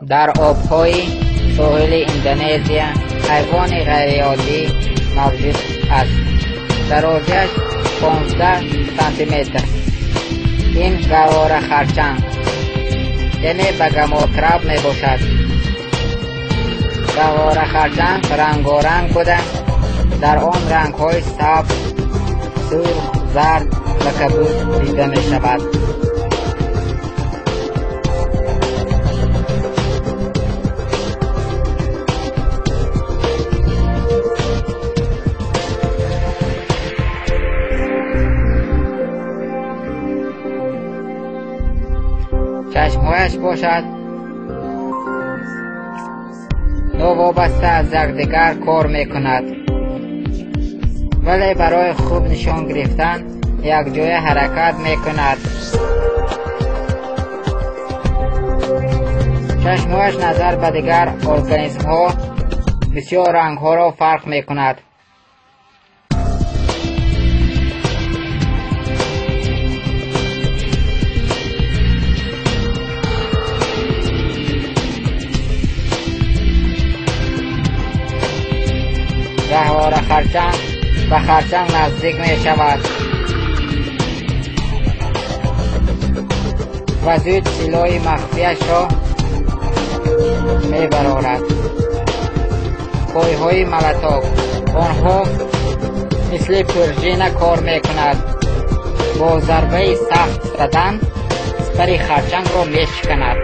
در آبهای ساحل اندونزیا حیوان غیرعادی موجود است. درازیش 15 سانتی متر. این گواره خرچنگ یعنی بگماکرب می باشد. گواره خرچنگ رنگارنگ بوده، در آن رنگ های سبز، سرخ، زرد و کبود دیده می شود. چشمهایش باشد نوابسته از یکدیگر کار میکند، ولی برای خوب نشان گرفتن یک جای حرکت میکند. چشمهایش نظر به دیگر ارگانیسم ها بسیار رنگ ها را فرق میکند. گهواره خرچنگ و خرچنگ نزدیک می شود و زود سلاح مخفیش را می برارد. پایهای ملتاق آنها مثل پرژین کار می کند. با ضربه سخت زدن سپر خرچنگ را می شکند.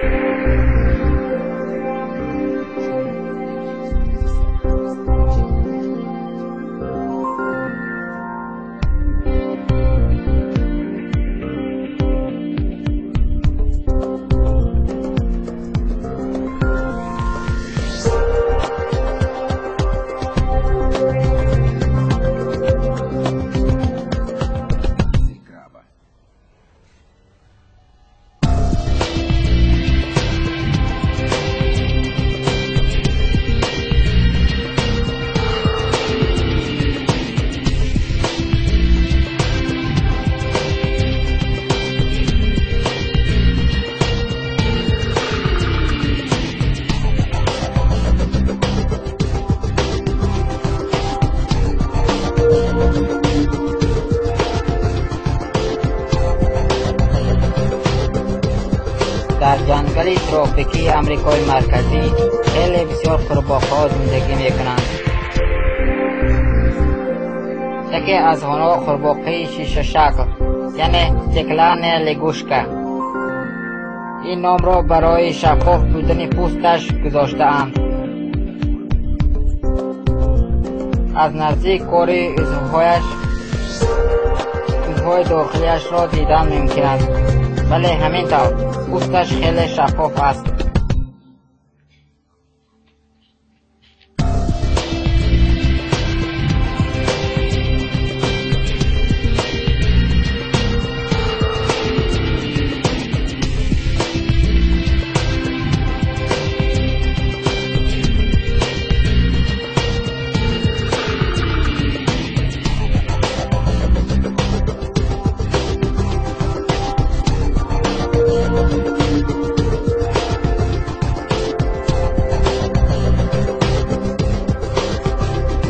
در جنگل تروپیکی امریکای مرکزی خیلی بسیار قورباغه‌ها زندگی میکنند. یکی از آنها قورباغه شیشه شکل یعنی تکلان لگوشکا. این نام را برای شفاف بودن پوستش گذاشته‌اند. از نزدیک کاری عضوهای داخلیش را دیدن ممکن است، ولی همینطور پوستش خیلی شفاف است.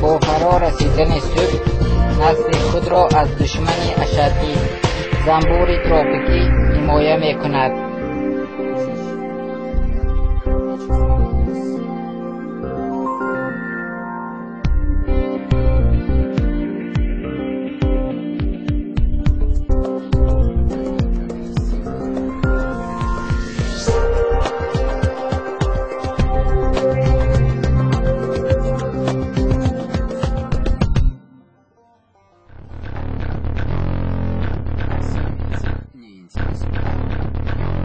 با فرا رسیدن صبح نسل خود را از دشمن اشدی زنبور تروپیکی حمایه می کند. Не интересно.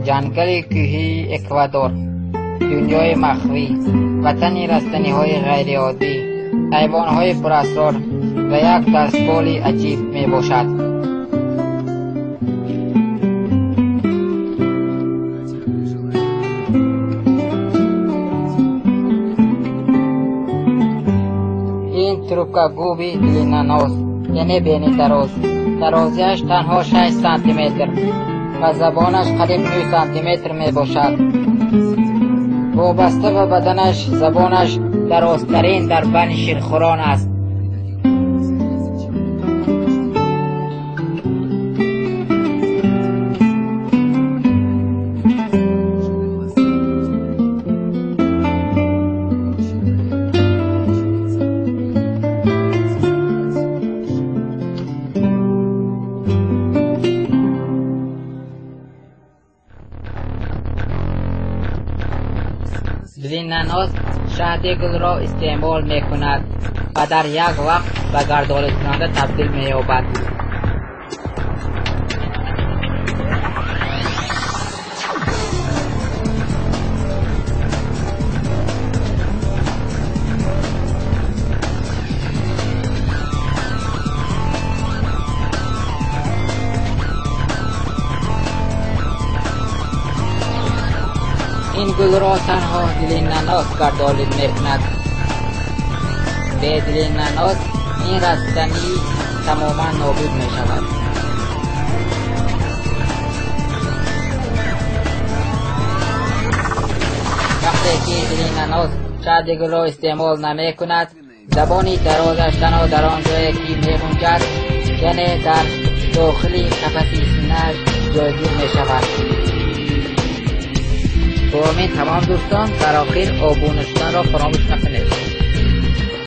جنگل کوهی اکوادور، دنیای مخفی، وطن رستنی‌های غیرعادی، حیوان‌های پراسرار و یک دستگاه عجیب میباشد. این تروکاگوبی دلینانوس یعنی بینی درازیش تنها 6 سانتی متر و زبانش قریب 9 سانتی متر می باشد. وابسته به بدنش زبانش درازترین در بین شیرخوران است. دلینانوس شهد گل را استعمال می کند و در یک وقت به گردآلود کننده تبدیل می یابد. این گل را تنها دلینانوس گردآلود می کند. به دلینانوس این رستنی تماما نابود می شود. وقتی که دلینانوس شهد گل را استعمال نمی کند، زبانی درازش تنها در آن جایی که می گنجد یعنی در داخلی قفس سینه‌اش جایگیر می شود. تو همین تمام دوستان در آخر آبونشتن را فراموش نکنید.